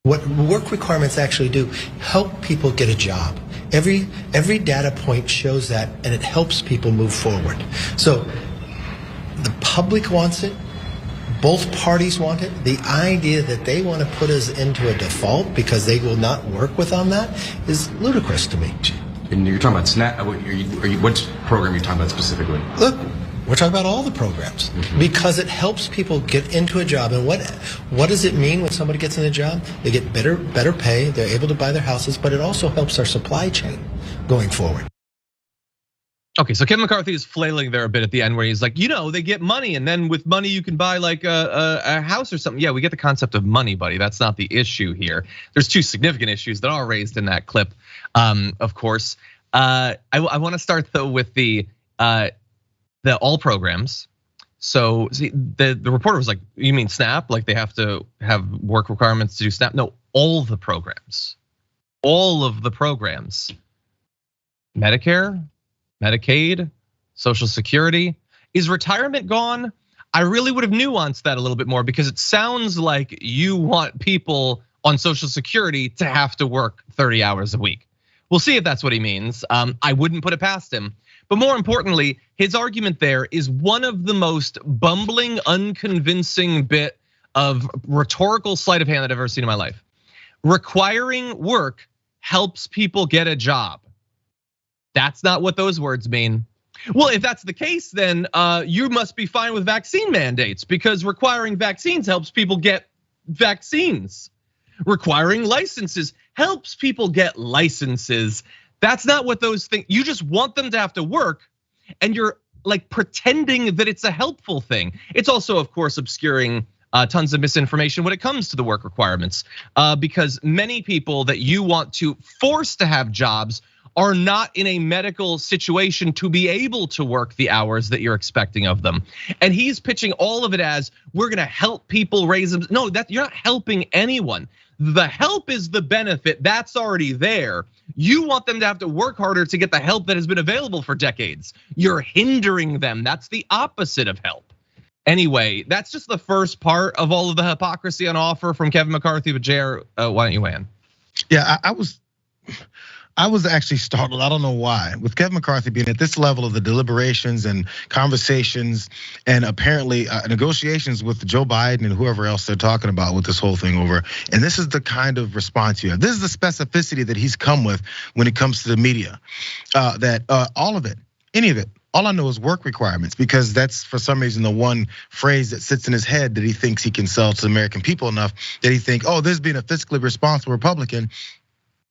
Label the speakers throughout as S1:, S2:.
S1: What work requirements actually do, help people get a job. Every data point shows that, and it helps people move forward. So the public wants it. Both parties want it. The idea that they want to put us into a default because they will not work with on that is ludicrous to me.
S2: And you're talking about SNAP. What program are you talking about specifically?
S1: Look, we're talking about all the programs because it helps people get into a job. And what does it mean when somebody gets in a job? They get better pay. They're able to buy their houses, but it also helps our supply chain going forward.
S3: Okay, so Kevin McCarthy is flailing there a bit at the end where he's like, they get money, and then with money you can buy like a house or something. Yeah, we get the concept of money, buddy. That's not the issue here. There's two significant issues that are raised in that clip, of course. I want to start though with the all programs. So see, the reporter was like, you mean SNAP? Like they have to have work requirements to do SNAP? No, all the programs. All of the programs. Medicare, Medicaid, Social Security. Is retirement gone? I really would have nuanced that a little bit more because it sounds like you want people on Social Security to have to work 30 hours a week. We'll see if that's what he means. I wouldn't put it past him. But more importantly, his argument there is one of the most bumbling, unconvincing bit of rhetorical sleight of hand that I've ever seen in my life. Requiring work helps people get a job. That's not what those words mean. Well, if that's the case, then you must be fine with vaccine mandates because requiring vaccines helps people get vaccines. Requiring licenses helps people get licenses. That's not what those things, you just want them to have to work and you're like pretending that it's a helpful thing. It's also, of course, obscuring tons of misinformation when it comes to the work requirements because many people that you want to force to have jobs are not in a medical situation to be able to work the hours that you're expecting of them. And he's pitching all of it as we're gonna help people raise them. No, you're not helping anyone. The help is the benefit, that's already there. You want them to have to work harder to get the help that has been available for decades. You're hindering them, that's the opposite of help. Anyway, that's just the first part of all of the hypocrisy on offer from Kevin McCarthy. But Jayar, why don't you weigh in?
S4: Yeah, I was actually startled. I don't know why. With Kevin McCarthy being at this level of the deliberations and conversations and apparently negotiations with Joe Biden and whoever else they're talking about with this whole thing over. And this is the kind of response you have. This is the specificity that he's come with when it comes to the media. That all of it, any of it, all I know is work requirements because that's for some reason the one phrase that sits in his head that he thinks he can sell to the American people enough that he think, oh, this being a fiscally responsible Republican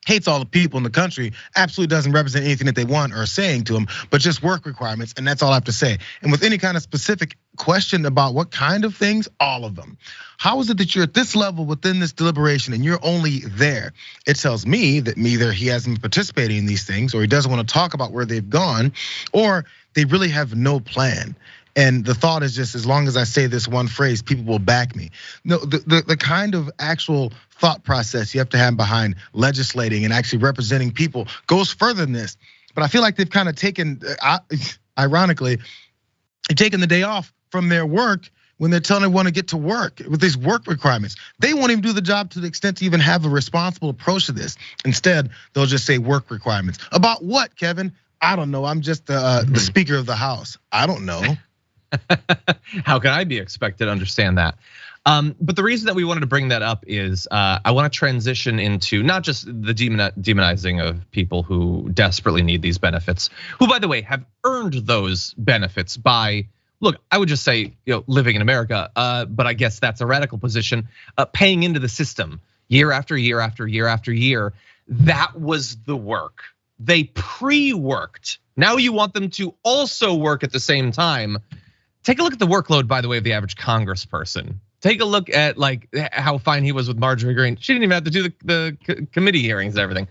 S4: hates all the people in the country, absolutely doesn't represent anything that they want or are saying to him, but just work requirements, and that's all I have to say. And with any kind of specific question about what kind of things, all of them. How is it that you're at this level within this deliberation and you're only there? It tells me that either he hasn't been participating in these things or he doesn't want to talk about where they've gone, or they really have no plan. And the thought is just, as long as I say this one phrase, people will back me. No, the kind of actual thought process you have to have behind legislating and actually representing people goes further than this. But I feel like they've kind of taken, ironically, taken the day off from their work when they're telling everyone to get to work with these work requirements. They won't even do the job to the extent to even have a responsible approach to this. Instead, they'll just say work requirements. About what, Kevin? I don't know. I'm just the Speaker of the House. I don't know.
S3: How can I be expected to understand that? But the reason that we wanted to bring that up is I want to transition into not just the demonizing of people who desperately need these benefits, who, by the way, have earned those benefits by, look, I would just say, living in America, but I guess that's a radical position, paying into the system year after year after year after year. That was the work. They pre-worked. Now you want them to also work at the same time. Take a look at the workload, by the way, of the average congressperson. Take a look at like how fine he was with Marjorie Greene. She didn't even have to do the committee hearings and everything.